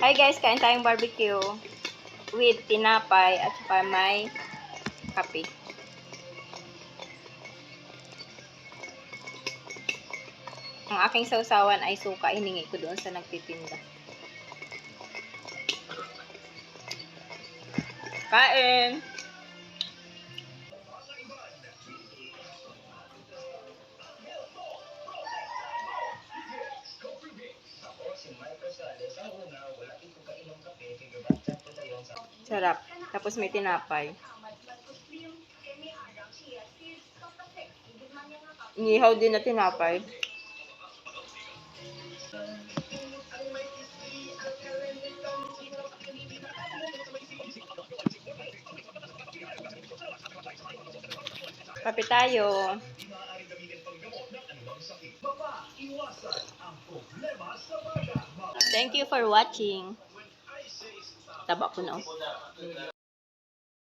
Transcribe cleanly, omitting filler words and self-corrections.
Hi guys, kain tayong barbecue with tinapay at saka may kape. Ang aking sausawan ay suka, hiningi ko doon sa nagtitinda. Kain! Sarap. Tapos may tinapay. Inihaw din na tinapay. Kape tayo. Thank you for watching. Taba ko na.